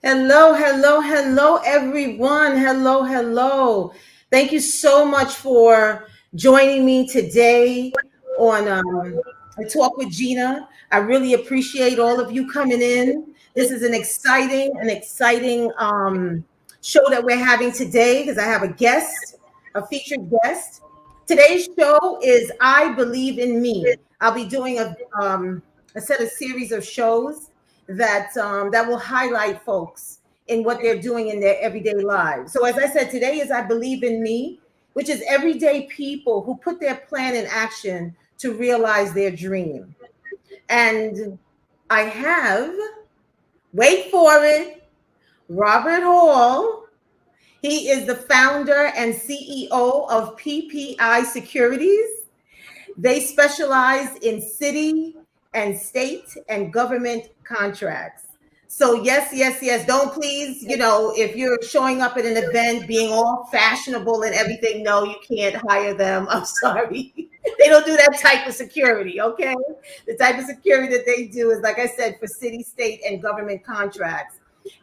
Hello, hello, hello, everyone. Hello, hello. Thank you so much for joining me today on a Talk with Gina. I really appreciate all of you coming in. This is an exciting show that we're having today because I have a featured guest. Today's show is I Believe in Me. I'll be doing a set of series of shows that will highlight folks in what they're doing in their everyday lives. So as I said, today is I Believe in Me, which is everyday people who put their plan in action to realize their dream. And I have, wait for it, Robert Hall. He is the founder and CEO of PPI Securities. They specialize in city and state and government contracts. So yes, yes, yes. Don't please, if you're showing up at an event being all fashionable and everything, no, you can't hire them. I'm sorry. They don't do that type of security, okay? The type of security that they do is, like I said, for city, state, and government contracts.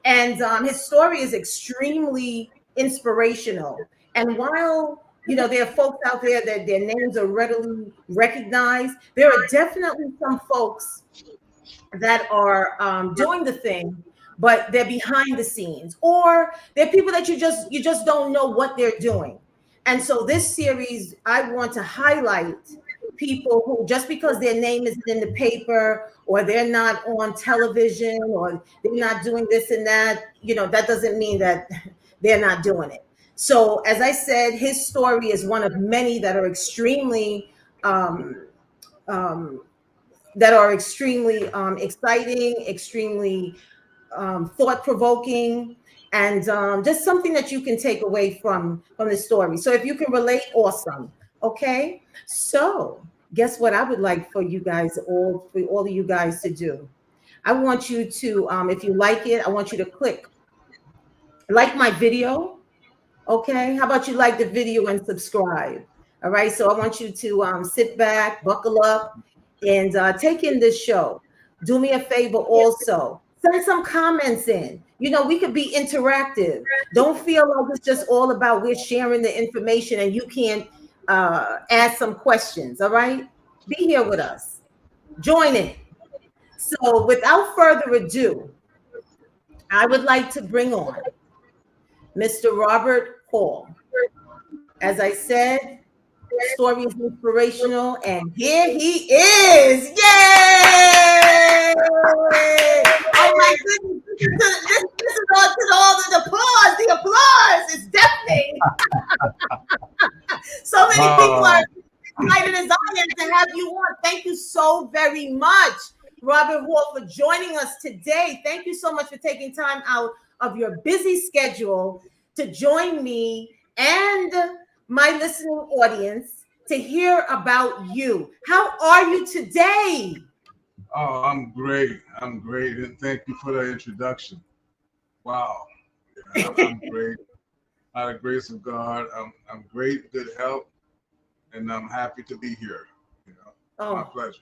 And his story is extremely inspirational. And while there are folks out there that their names are readily recognized, there are definitely some folks that are doing the thing, but they're behind the scenes, or they're people that you just don't know what they're doing. And so this series, I want to highlight people who, just because their name isn't in the paper or they're not on television or they're not doing this and that, that doesn't mean that they're not doing it. So as I said, his story is one of many um, um, that are extremely exciting, extremely thought provoking, and just something that you can take away from the story. So if you can relate, awesome. Okay. So guess what I would like for all of you guys to do. I want you to, if you like it, I want you to click like my video. Okay. How about you like the video and subscribe? All right. So I want you to sit back, buckle up, and take in this show. Do me a favor also. Send some comments in. We could be interactive. Don't feel like it's just all about we're sharing the information and you can't ask some questions. All right. Be here with us. Join in. So without further ado, I would like to bring on Mr. Robert Hall. As I said, story is inspirational, and here he is. Yay! Oh my goodness. This is all to all the applause. The applause is deafening. So many people are Oh, excited as I am to have you on. Thank you so very much, Robert Hall, for joining us today. Thank you so much for taking time out of your busy schedule to join me and my listening audience to hear about you. How are you today? I'm great. I'm great, and thank you for the introduction. Wow, yeah, I'm great. By the grace of God, I'm great, good health, and I'm happy to be here. You know, my Oh, pleasure.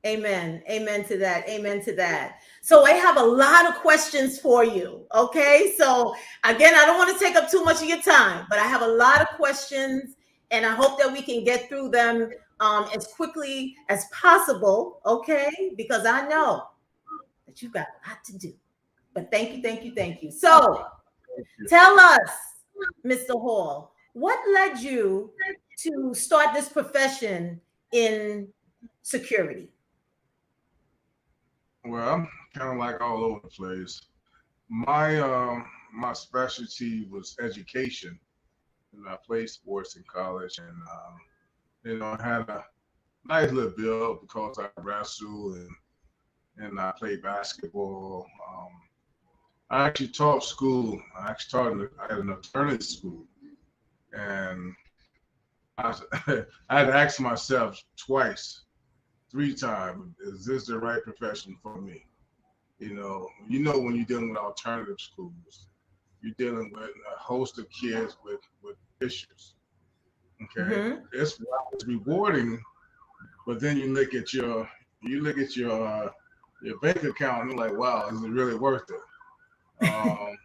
amen. Amen to that. Amen to that. So I have a lot of questions for you. Okay. So again, I don't want to take up too much of your time, but I have a lot of questions and I hope that we can get through them as quickly as possible. Okay. Because I know that you've got a lot to do. But thank you, thank you, thank you. So Thank you. tell us, Mr. Hall, what led you to start this profession in security? Well, I'm kind of like all over the place. My specialty was education, and I played sports in college, and I had a nice little build because I wrestled and I played basketball. I actually taught school. I actually at an alternative school, and I, I had to ask myself twice, three times, is this the right profession for me? When you're dealing with alternative schools, you're dealing with a host of kids with issues. Okay, Hmm. it's rewarding, but then you look at your bank account and you're like, wow, is it really worth it? Um,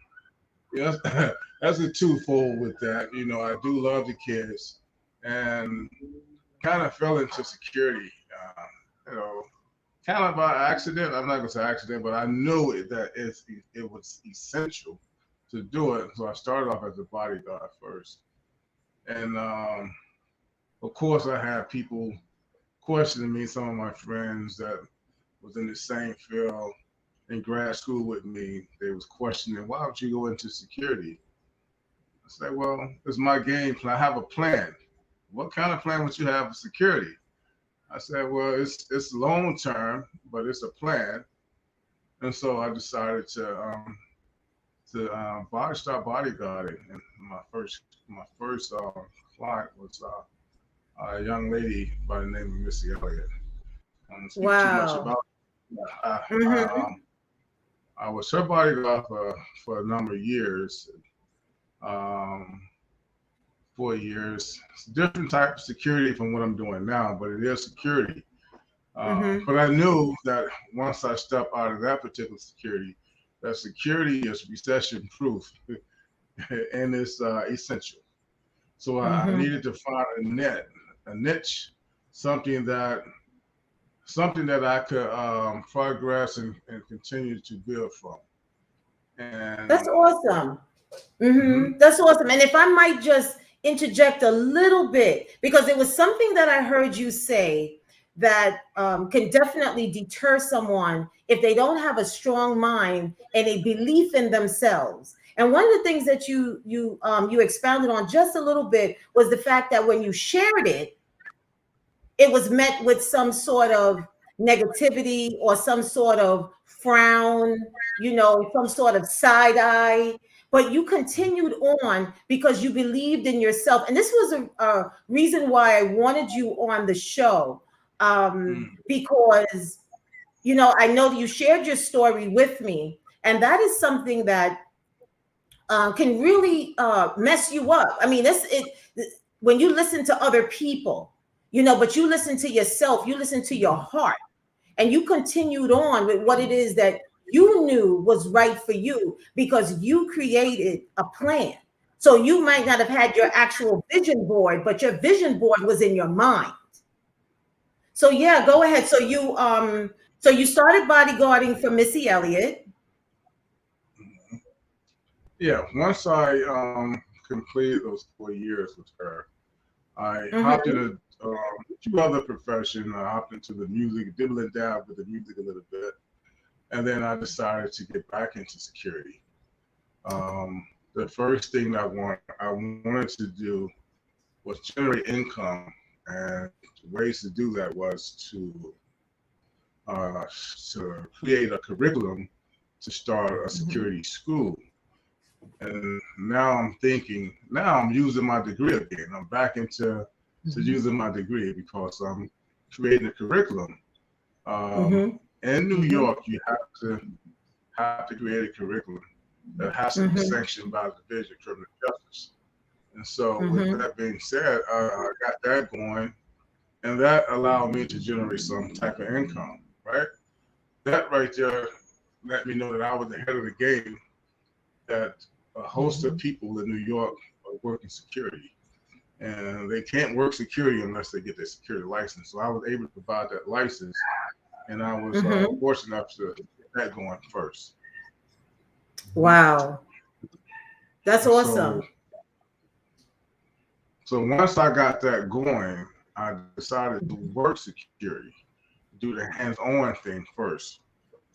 yes, that's a twofold with that. I do love the kids, and kind of fell into security. You know, kind of by accident. I'm not gonna say accident, but I knew that it was essential to do it. So I started off as a bodyguard first, and of course I had people questioning me. Some of my friends that was in the same field in grad school with me, they was questioning, why would you go into security? I said, well, it's my game plan. I have a plan. What kind of plan would you have for security? I said, well, it's long term, but it's a plan. And so I decided to start bodyguarding. And my first client was a young lady by the name of Missy Elliott. I don't speak too much Wow. about. I, Mm-hmm. I was her bodyguard for a number of years, um, 4 years. It's a different type of security from what I'm doing now, but it is security. Mm-hmm. But I knew that once I step out of that particular security, that security is recession proof and it's essential. So I Mm-hmm. needed to find a niche, something that something that I could progress and continue to build from. That's And awesome. mhm, That's awesome. And if I might just interject a little bit, because it was something that I heard you say that can definitely deter someone if they don't have a strong mind and a belief in themselves. And one of the things that you expounded on just a little bit was the fact that when you shared it, it was met with some sort of negativity or some sort of frown, some sort of side eye. But you continued on because you believed in yourself. And this was a reason why I wanted you on the show. mm, Because, I know that you shared your story with me. And that is something that can really mess you up. I mean, when you listen to other people, but you listen to yourself, you listen to your heart, and you continued on with what it is that you knew was right for you because you created a plan. So you might not have had your actual vision board, but your vision board was in your mind. So yeah, go ahead. So you started bodyguarding for Missy Elliott. yeah, once I completed those 4 years with her, I hopped Mm-hmm. into two other professions. I hopped into the music, dibble and dab with the music a little bit, and then I decided to get back into security. The first thing I wanted to do was generate income, and ways to do that was uh, to create a curriculum to start a Mm-hmm. security school. And now I'm using my degree again. I'm back into to using my degree because I'm creating a curriculum. Um, Mm-hmm. in New Mm-hmm. York, you have to create a curriculum that has to be Mm-hmm. sanctioned by the Division of Criminal Justice. And so, with Mm-hmm. that being said, I got that going, and that allowed me to generate some type of income. Right, that right there let me know that I was ahead of the game. That a host of Mm-hmm. people in New York are working security, and they can't work security unless they get their security license. So I was able to provide that license, and I was Mm-hmm. fortunate enough to get that going first. Mhm. Wow, that's And so, awesome. so once I got that going, I decided to work security, do the hands-on thing first.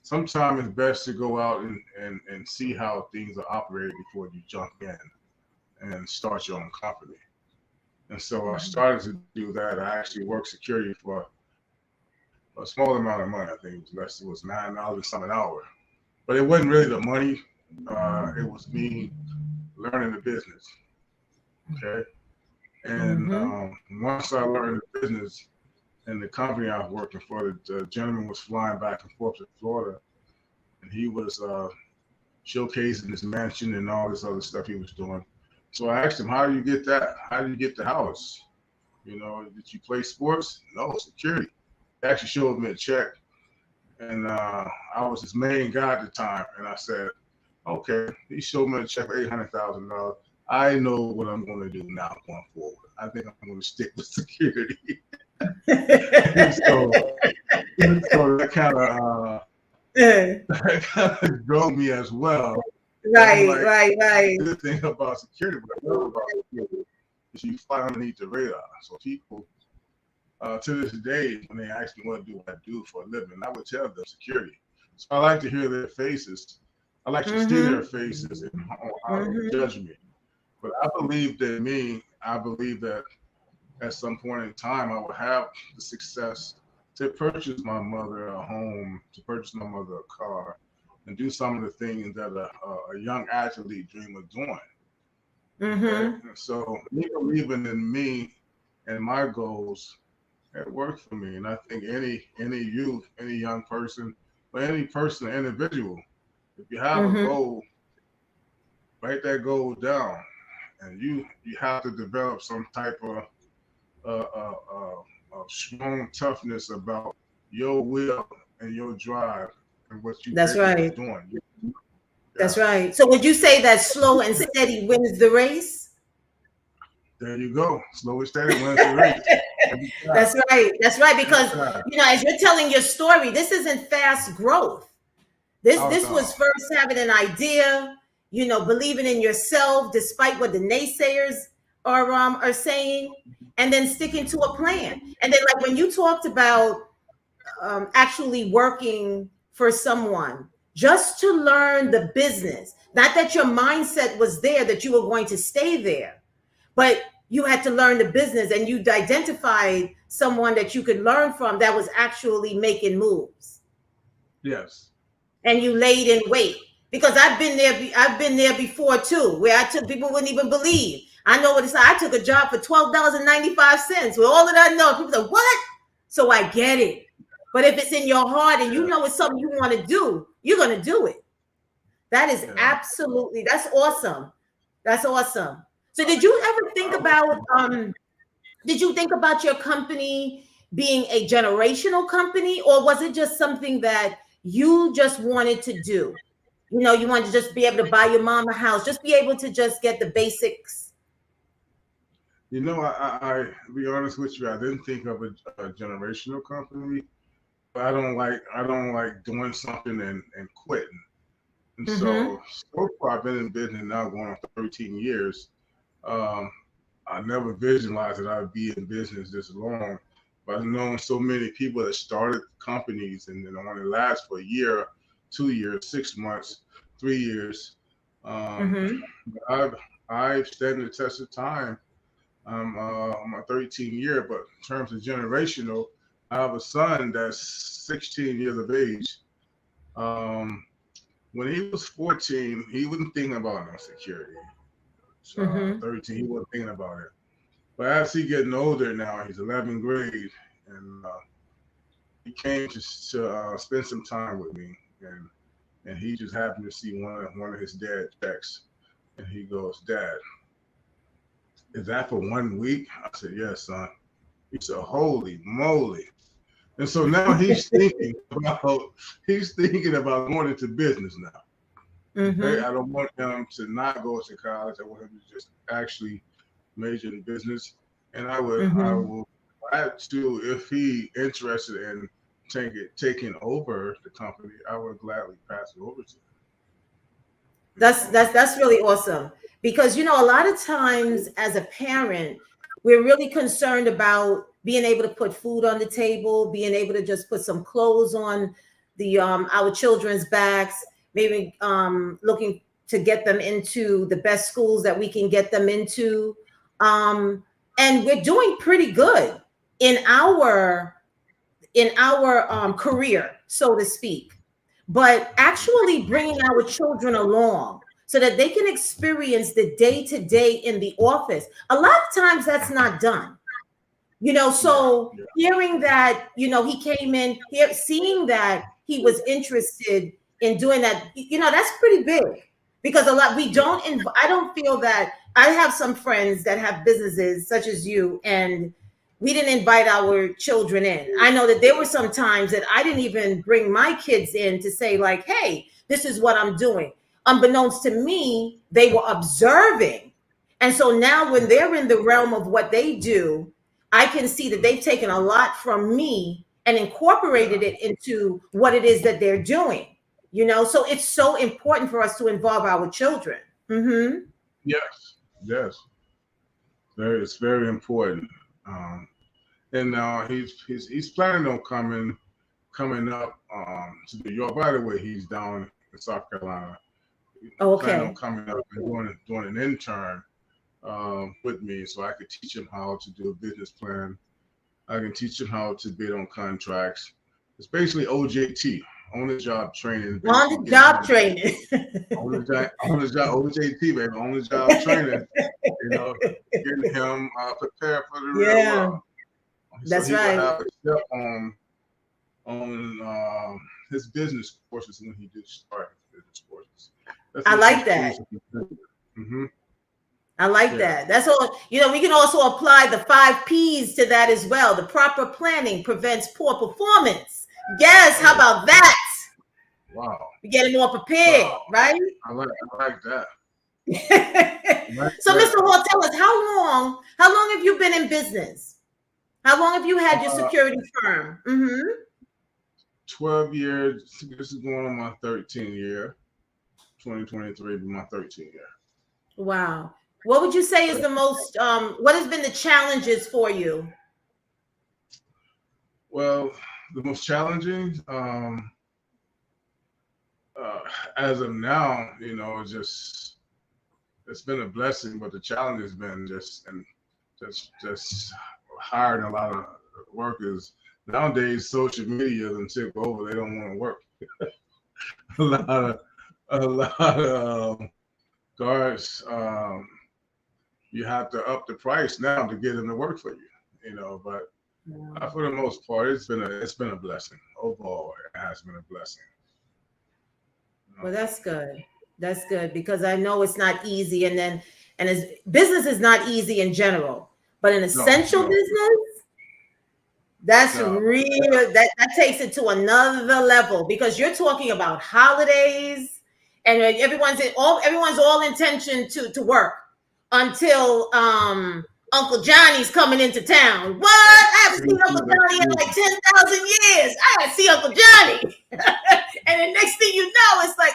Sometimes it's best to go out and see how things are operated before you jump in and start your own company. And so I started to do that. I actually worked security for a small amount of money. I think it was less. It was $9 some an hour, but it wasn't really the money. It was me learning the business. Okay, and Mm-hmm. once I learned the business and the company I was working for, the gentleman was flying back and forth to Florida, and he was showcasing his mansion and all this other stuff he was doing. So I asked him, "How do you get that? How do you get the house? Did you play sports? No, security." He actually showed me a check, and I was his main guy at the time. And I said, Okay, he showed me a check for $800,000. I know what I'm going to do now going forward. I think I'm going to stick with security. so, so that kind of that kind of drove me as well. Right, like, right. The good thing about security, but I love about security is you fly underneath the radar. So people, to this day, when they ask me what do I do for a living, I would tell them security. So I like to hear their faces. I like to see their faces and how they judge me. But I believe that I believe that at some point in time, I will have the success to purchase my mother a home, to purchase my mother a car, and do some of the things that a young athlete dream of doing. Okay? So me believing in me and my goals, it worked for me. And I think any youth, any young person, or any person, individual, if you have a goal, write that goal down, and you have to develop some type of strong toughness about your will and your drive and what you That's right. doing. Yeah. That's right. So would you say that slow and steady wins the race? There you go. Slow and steady wins the race. That's right. That's right. Because as you're telling your story, this isn't fast growth. This was first having an idea, believing in yourself despite what the naysayers are saying, and then sticking to a plan. And then, like when you talked about actually working for someone just to learn the business, not that your mindset was there that you were going to stay there, but you had to learn the business, and you identified someone that you could learn from that was actually making moves. Yes. And you laid in wait, because I've been there before too, where I took people wouldn't even believe. I know what it's like. I took a job for $12.95. With all of that, no, people say, what? So I get it. But if it's in your heart and you know it's something you want to do, you're going to do it. That is absolutely, that's awesome. That's awesome. So did you ever think about your company being a generational company, or was it just something that you just wanted to do? You wanted to just be able to buy your mom a house, just be able to just get the basics. I be honest with you, I didn't think of a generational company, but I don't like doing something and quitting. And so far I've been in business now going on 13 years. I never visualized that I'd be in business this long, but I've known so many people that started companies and then only last for a year, 2 years, 6 months, 3 years. I've stood the test of time. I'm on my 13th year, but in terms of generational, I have a son that's 16 years of age. When he was 14, he wasn't thinking about no security. So 13, he wasn't thinking about it. But as he's getting older now, he's 11th grade, and he came to spend some time with me, and he just happened to see one of his dad's checks, and he goes, "Dad, is that for 1 week?" I said, "Yes, son." He said, "Holy moly!" And so now he's thinking about going into business now. Okay? I don't want him to not go to college. I want him to just actually major in business. And I will add to, if he interested in taking over the company, I would gladly pass it over to him. That's really awesome, because a lot of times as a parent, we're really concerned about being able to put food on the table, being able to just put some clothes on the our children's backs, maybe looking to get them into the best schools that we can get them into. And we're doing pretty good in our career, so to speak. But actually bringing our children along so that they can experience the day-to-day in the office, a lot of times that's not done. So hearing that, he came in here, seeing that he was interested in doing that, that's pretty big, because I don't feel that. I have some friends that have businesses such as you, and we didn't invite our children in. I know that there were some times that I didn't even bring my kids in to say, like, hey, this is what I'm doing. unbeknownst to me, they were observing. And so now when they're in the realm of what they do, I can see that they've taken a lot from me and incorporated it into what it is that they're doing. So it's so important for us to involve our children. Mm-hmm. Yes, yes, it's very important. And now he's planning on coming up to New York. By the way, he's down in South Carolina. Planning on coming up and doing an intern with me, so I could teach him how to do a business plan. I can teach him how to bid on contracts. It's basically OJT, on the job training. On the job training. On the job, OJT, baby, on the job training. Getting him prepared for the real world. That's so right. Will have a step on his business courses when he did start his business courses. I like that. Mm-hmm. I like that. That's all. We can also apply the 5 P's to that as well. The proper planning prevents poor performance. Yes. How about that? Wow. You're getting more prepared, right? I like that. So, Mr. Hall, tell us how long have you been in business? How long have you had your security firm? Mm-hmm. 12 years. This is going on my 13th year. 2023 will be my 13th year. Wow. What would you say is the most, what has been the challenges for you? Well, the most challenging, as of now, it's been a blessing, but the challenge has been just hiring a lot of workers. Nowadays, social media done took over. They don't want to work. a lot of guards. You have to up the price now to get them to work for you. But for the most part, it's been a blessing. Overall, it has been a blessing. Well, that's good. That's good, because I know it's not easy, and as business is not easy in general, but an essential business, that's real. That takes it to another level, because you're talking about holidays, and everyone's all intention to work until Uncle Johnny's coming into town. What? I haven't seen Uncle Johnny in like 10,000 years. I gotta see Uncle Johnny. And the next thing you know, it's like,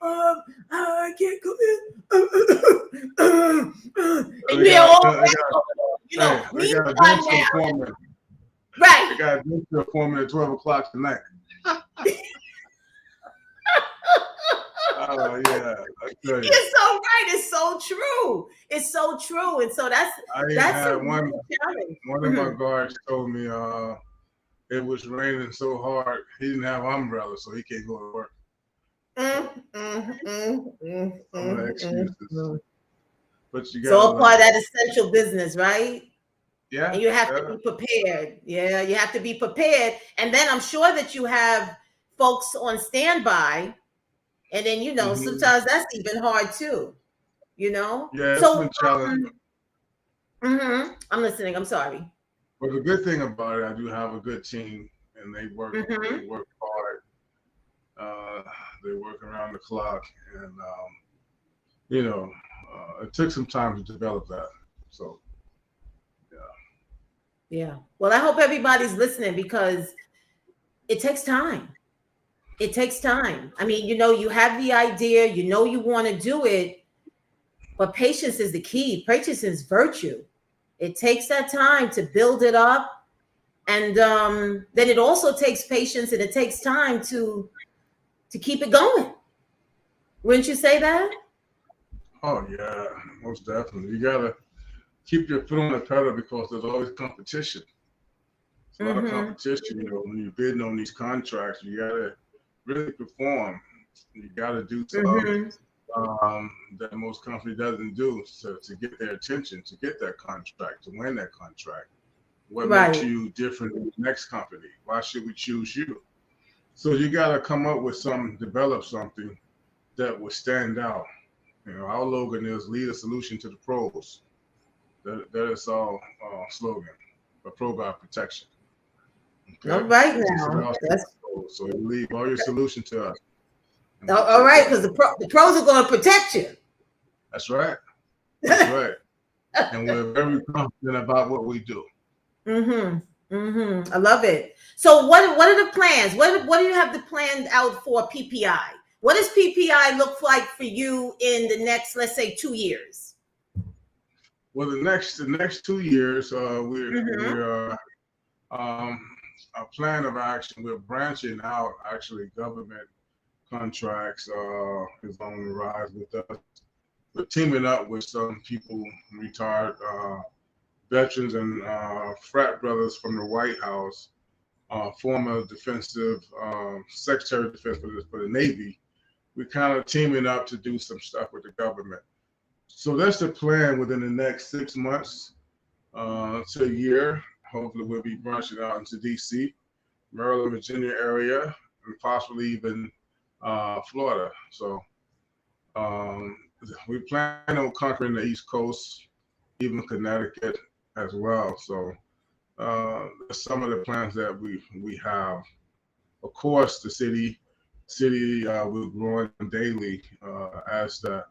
I can't come in. And you hear all that. They got a dentist appointment. Right. They got a dentist appointment at 12 o'clock tonight. Oh yeah, it's so right. It's so true. It's so true. And so that's one of my guards told me it was raining so hard he didn't have an umbrella, so he can't go to work. Excuses. But you got all part of that essential business, right? Yeah. And you have to be prepared. Yeah, you have to be prepared. And then I'm sure that you have folks on standby. And then, sometimes that's even hard too, Yeah, it's been challenging. I'm listening. I'm sorry. But the good thing about it, I do have a good team, and they work hard. They work around the clock, and it took some time to develop that. So, yeah. Well, I hope everybody's listening, because it takes time. It takes time. I mean, you have the idea, you want to do it, but patience is the key. Patience is virtue. It takes that time to build it up. And then it also takes patience, and it takes time to keep it going. Wouldn't you say that? Oh, yeah, most definitely. You got to keep your foot on the pedal, because there's always competition. There's a lot of competition, when you're bidding on these contracts. You got to really perform. You got to do something that most company doesn't do to get their attention, to get that contract, to win that contract. What makes you different than the next company? Why should we choose you? So you got to come up with develop something that will stand out. Our slogan is lead a solution to the pros. That is our slogan, for pro guard protection. Okay? All right now. So you leave all your solution to us, All right, because the pros are going to protect you. That's right. That's right. And we're very confident about what we do. I love it. So what are the plans? What do you have the plans out for PPI? What does PPI look like for you in the next, let's say, 2 years? Well, the next 2 years, we're a plan of action. We're branching out. Actually, government contracts is on the rise with us. We're teaming up with some people, retired veterans and frat brothers from the White House, former defensive Secretary of Defense for the Navy. We're kind of teaming up to do some stuff with the government. So that's the plan within the next 6 months to a year. Hopefully we'll be branching out into DC, Maryland, Virginia area, and possibly even Florida. So we plan on conquering the East Coast, even Connecticut as well. So some of the plans that we have. Of course, the city we're growing daily as the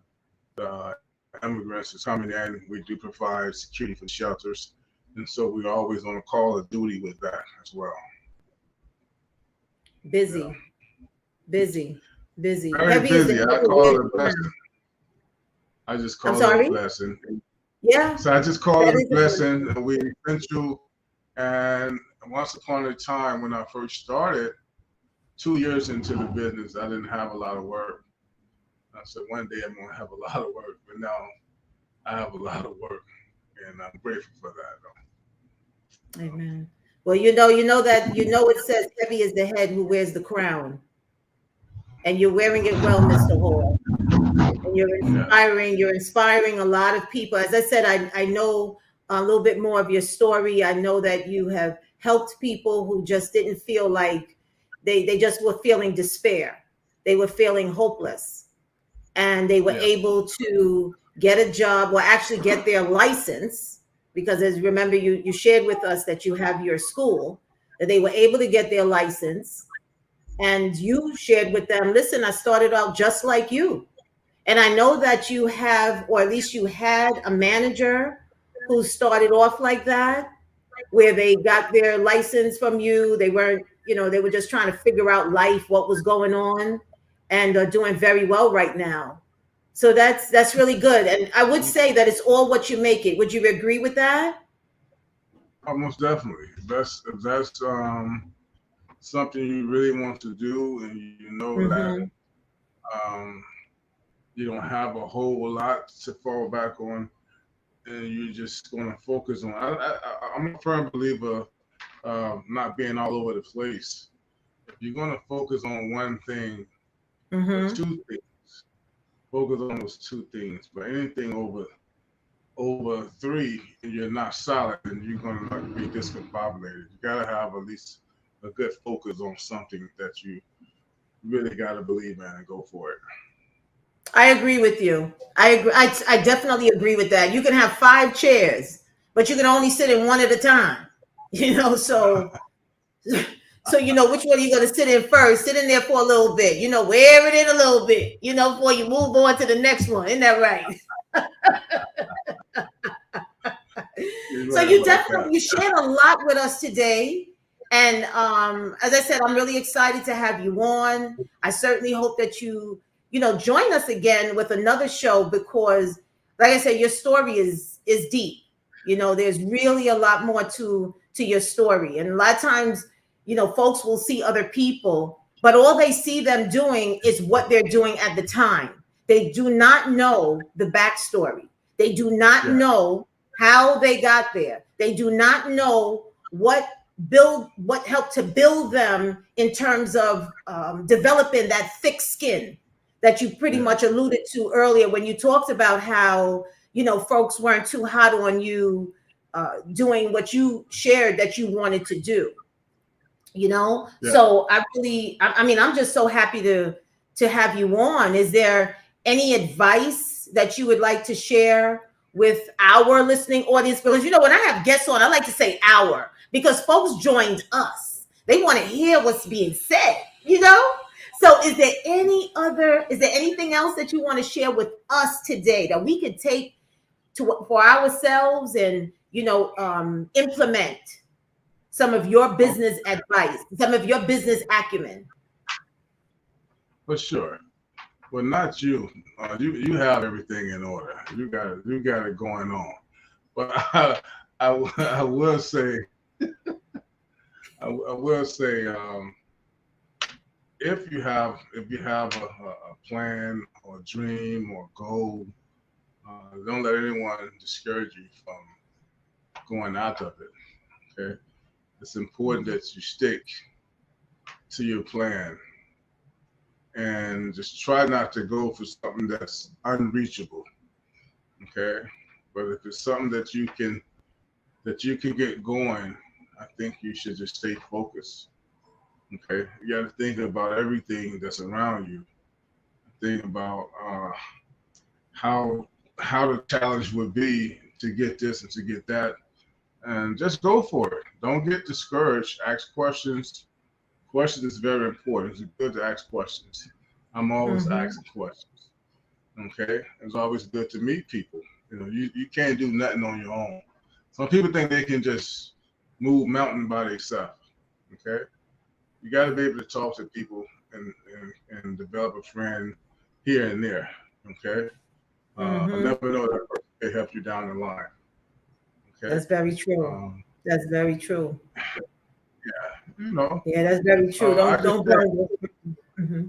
immigrants are coming in. We do provide security for shelters, and so we're always on a call of duty with that as well. Busy. Very Heavy busy. I call it a blessing. I just call it a blessing. Yeah. So I just call it a blessing. We're essential. And once upon a time, when I first started, 2 years into the business, I didn't have a lot of work. I said, one day I'm going to have a lot of work. But now I have a lot of work. And I'm grateful for that, though. Amen. Well, you know it says heavy is the head who wears the crown. And you're wearing it well, Mr. Hall. And you're inspiring a lot of people. As I said, I know a little bit more of your story. I know that you have helped people who just didn't feel like they just were feeling despair. They were feeling hopeless. And they were able to get a job or actually get their license, because as remember, you shared with us that you have your school, that they were able to get their license. And you shared with them, listen, I started out just like you. And I know that you have, or at least you had a manager who started off like that, where they got their license from you. They weren't, they were just trying to figure out life, what was going on, and are doing very well right now. So that's really good. And I would say that it's all what you make it. Would you agree with that? Almost definitely. If that's something you really want to do, and you know that you don't have a whole lot to fall back on, and you're just going to focus on. I'm a firm believer not being all over the place. If you're going to focus on one thing, or 2 things, focus on those 2 things. But anything over 3, and you're not solid, and you're going to be discombobulated. You got to have at least a good focus on something that you really got to believe in and go for it. I agree with you. I agree. I definitely agree with that. You can have 5 chairs, but you can only sit in one at a time. So which one are you going to sit in first? Sit in there for a little bit. Wear it in a little bit. Before you move on to the next one. Isn't that right? So you definitely shared a lot with us today. And as I said, I'm really excited to have you on. I certainly hope that you join us again with another show, because like I said, your story is deep. There's really a lot more to your story. And a lot of times, folks will see other people, but all they see them doing is what they're doing at the time. They do not know the backstory. They do not know how they got there. They do not know what helped to build them in terms of developing that thick skin that you pretty much alluded to earlier when you talked about how, folks weren't too hot on you doing what you shared that you wanted to do, So I'm just so happy to have you on. Is there any advice that you would like to share with our listening audience? Because, when I have guests on, I like to say our, because folks joined us. They want to hear what's being said, So is there anything else that you want to share with us today that we could take to for ourselves and implement some of your Oh, business advice, some of your business acumen? for sure. Well, not you. You have everything in order. You got it going on. But I will say I will say if you have a plan or a dream or goal, don't let anyone discourage you from going after it. Okay, it's important that you stick to your plan and just try not to go for something that's unreachable. Okay, but if it's something that you can get going, I think you should just stay focused. Okay, you got to think about everything that's around you. Think about how how the challenge would be to get this and to get that, and just go for it. Don't get discouraged. Ask questions. Questions is very important. It's good to ask questions. I'm always Mm-hmm. asking questions. Okay, it's always good to meet people. You can't do nothing on your own. Some people think they can just move mountain by themselves. Okay, you got to be able to talk to people and develop a friend here and there. Okay, Mm-hmm. never know that person can help you down the line. Okay, That's very true. um, That's very true. you know, Yeah, that's very true. I just Don't said, blame you.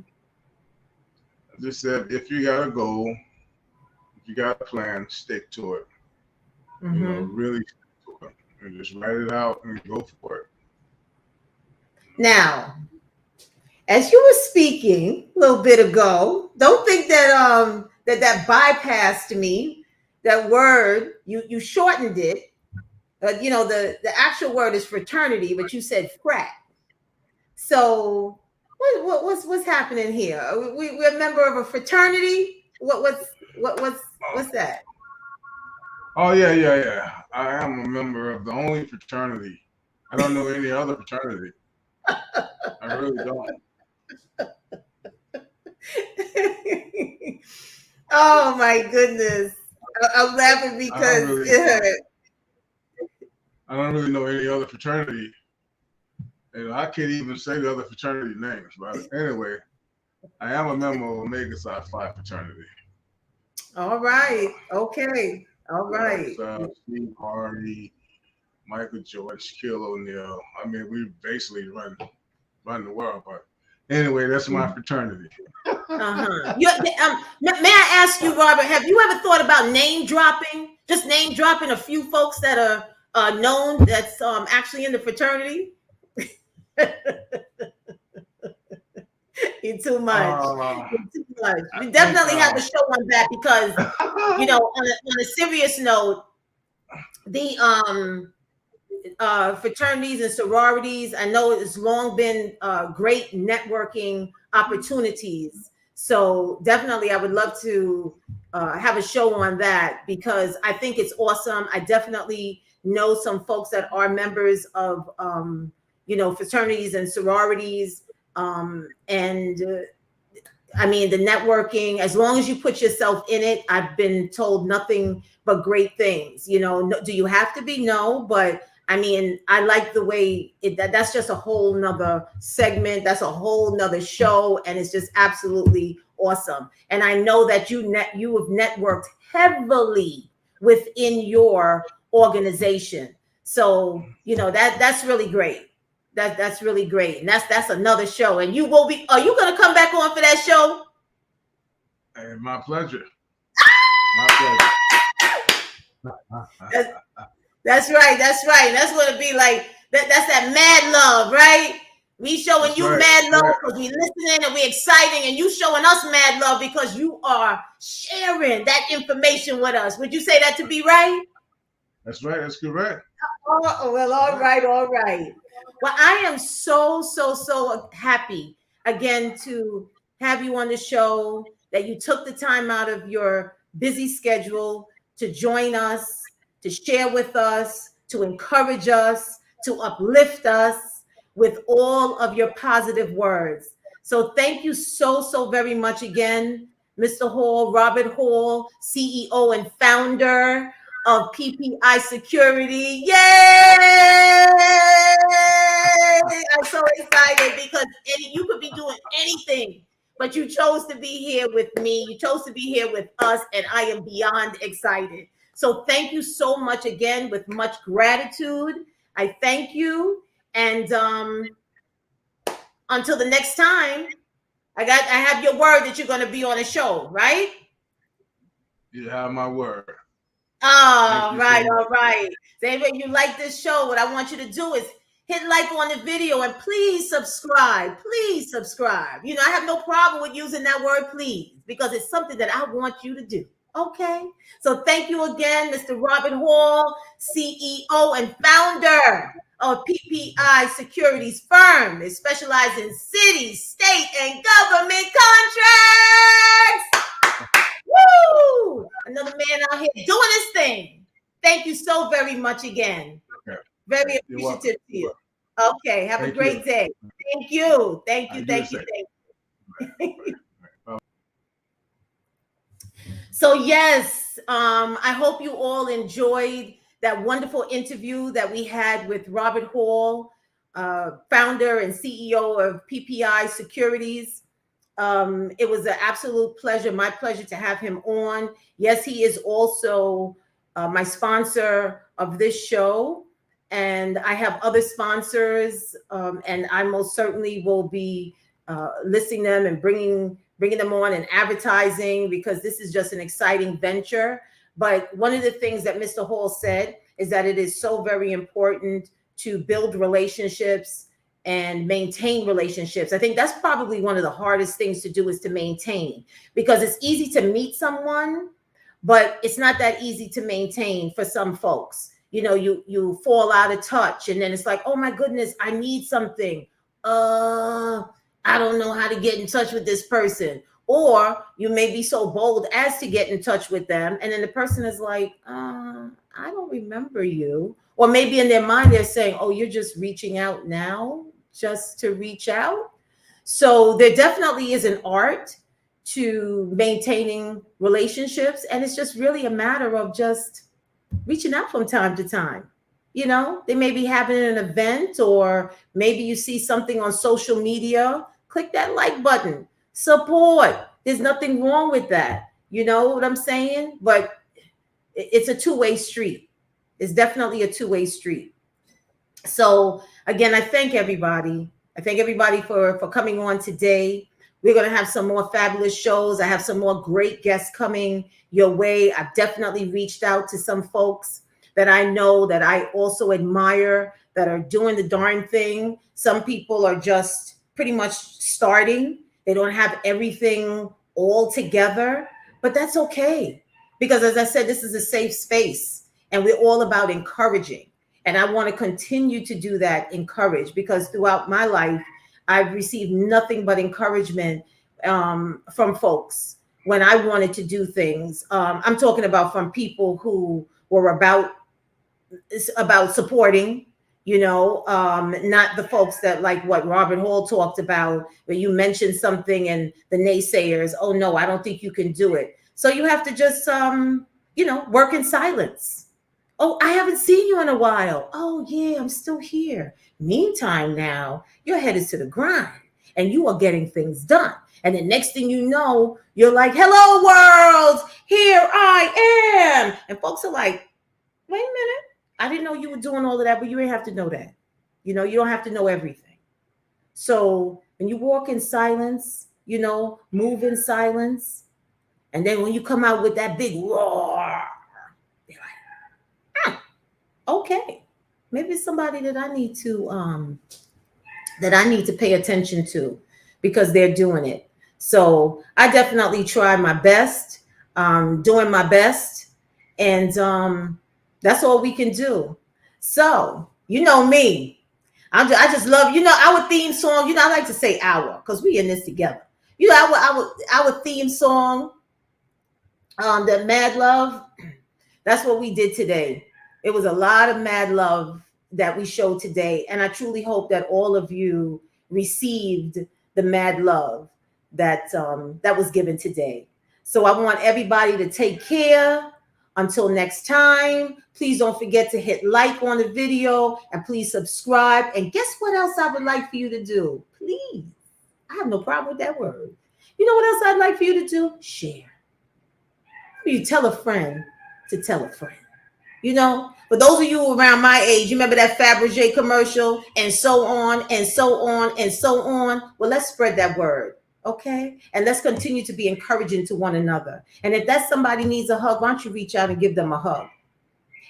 Mm-hmm. if you got a goal, if you got a plan, stick to it. Mm-hmm. Really stick to it, and just write it out and go for it. Now, as you were speaking a little bit ago, don't think that that bypassed me. That word you shortened it. The actual word is fraternity, but you said frat. So what's happening here? We're a member of a fraternity. What's that? Oh yeah, yeah, yeah. I am a member of the only fraternity. I don't know any other fraternity. I really don't. Oh my goodness. I'm laughing I don't because really. it hurt. I don't really know any other fraternity, and I can't even say the other fraternity names. But anyway, I am a member of Omega Psi Phi fraternity. All Uh, right. Okay. All right. Steve Harvey, Michael Jordan, Shaquille O'Neal. I mean, we basically run the world. But anyway, that's my fraternity. Uh-huh. May I ask you, Robert, have you ever thought about name dropping? Just name dropping a few folks that are known that's actually in the fraternity? You're too much. Uh, You're too much. I We think. definitely have to show on that because, on a serious note, the fraternities and sororities, I know it's long been great networking opportunities. So definitely, I would love to have a show on that because I think it's awesome. I definitely know some folks that are members of, fraternities and sororities. And I mean, the networking, as long as you put yourself in it, I've been told nothing but great things. No, do you have to be? No, but I mean, I like the way that's just a whole nother segment. That's a whole nother show. And it's just absolutely awesome. And I know that you have networked heavily within your organization. So, that's really great. That's really great. And that's another show. And are you gonna come back on for that show? And my pleasure. My pleasure. That's, that's right. That's right. And that's what it be like. That's that mad love, right? We showing That's you right. mad love Right. because we listening and we exciting, and you showing us mad love because you are sharing that information with us. Would you say that to be right? That's right. That's correct. Oh, well, all right, all right. Well, I am so, so, so happy again to have you on the show, that you took the time out of your busy schedule to join us, to share with us, to encourage us, to uplift us with all of your positive words. So thank you so very much again, Mr. Hall, Robert Hall, CEO and founder of PPI Security. Yay! I'm so excited because you could be doing anything, but you chose to be here with me. You chose to be here with us, and I am beyond excited. So thank you so much again with much gratitude. I thank you. And until the next time, I have your word that you're going to be on a show, right? You have my word. All right. So anyway, you like this show, what I want you to do is hit like on the video and please subscribe. Please subscribe. You know, I have no problem with using that word please because it's something that I want you to do. Okay. So thank you again, Mr. Robert Hall, CEO and founder of PPI Securities Firm. They specialize in city, state, and government contracts. Woo! Another man out here doing his thing. Thank you so very much again. Okay. Very appreciative to you. Okay. Have a great day. Thank you. Thank you. So yes, I hope you all enjoyed that wonderful interview that we had with Robert Hall, founder and CEO of PPI Securities. It was an absolute pleasure, my pleasure to have him on. Yes, he is also my sponsor of this show, and I have other sponsors, and I most certainly will be listing them and bringing them on and advertising because this is just an exciting venture. But one of the things that Mr. Hall said is that it is so very important to build relationships and maintain relationships. I think that's probably one of the hardest things to do is to maintain, because it's easy to meet someone, but it's not that easy to maintain for some folks. You know, you fall out of touch and then it's like, oh my goodness, I need something. I don't know how to get in touch with this person. Or you may be so bold as to get in touch with them. And then the person is like, I don't remember you. Or maybe in their mind, they're saying, oh, you're just reaching out now just to reach out. So there definitely is an art to maintaining relationships. And it's just really a matter of just reaching out from time to time. You know, they may be having an event, or maybe you see something on social media. Click that like button. Support. There's nothing wrong with that. You know what I'm saying? But it's a two-way street. It's definitely a two-way street. So again, I thank everybody. I thank everybody for coming on today. We're going to have some more fabulous shows. I have some more great guests coming your way. I've definitely reached out to some folks that I know that I also admire that are doing the darn thing. Some people are just pretty much starting. They don't have everything all together, but that's okay. Because as I said, this is a safe space and we're all about encouraging. And I want to continue to do that, encourage, because throughout my life, I've received nothing but encouragement from folks when I wanted to do things. I'm talking about from people who were about supporting, you know, not the folks that like what Robert Hall talked about, where you mentioned something and the naysayers, oh no, I don't think you can do it. So you have to just, you know, work in silence. Oh, I haven't seen you in a while. Oh yeah, I'm still here. Meantime, now your head is to the grind and you are getting things done. And the next thing you know, you're like, hello world, here I am. And folks are like, wait a minute. I didn't know you were doing all of that, but you didn't have to know that. You know, you don't have to know everything. So when you walk in silence, you know, move in silence. And then when you come out with that big roar, you're like, okay, maybe it's somebody that I need to pay attention to because they're doing it. So I definitely try my best, doing my best. And that's all we can do. So, you know me. I just love, you know, our theme song. You know, I like to say our because we in this together. You know, our theme song, the Mad Love. That's what we did today. It was a lot of mad love that we showed today. And I truly hope that all of you received the mad love that that was given today. So I want everybody to take care. Until next time, please don't forget to hit like on the video and please subscribe. And guess what else I would like for you to do? Please. I have no problem with that word. You know what else I'd like for you to do? Share. You tell a friend to tell a friend. You know, for those of you around my age, you remember that Fabergé commercial and so on and so on and so on. Well, let's spread that word. Okay. And let's continue to be encouraging to one another. And if that somebody needs a hug, why don't you reach out and give them a hug?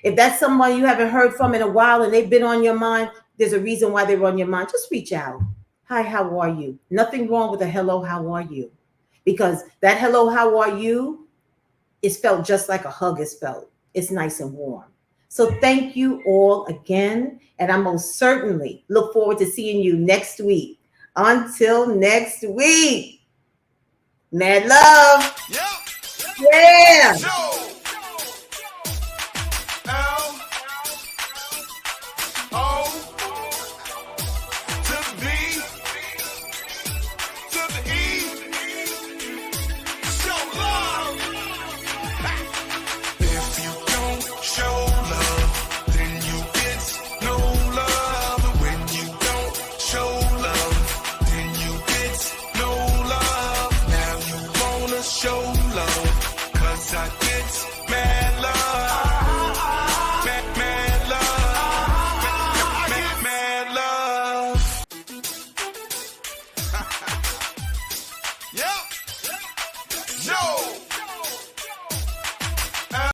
If that's someone you haven't heard from in a while and they've been on your mind, there's a reason why they're on your mind. Just reach out. Hi, how are you? Nothing wrong with a hello, how are you? Because that hello, how are you is felt just like a hug is felt. It's nice and warm. So thank you all again. And I most certainly look forward to seeing you next week. Until next week. Mad love. Yep. Yeah. Joe.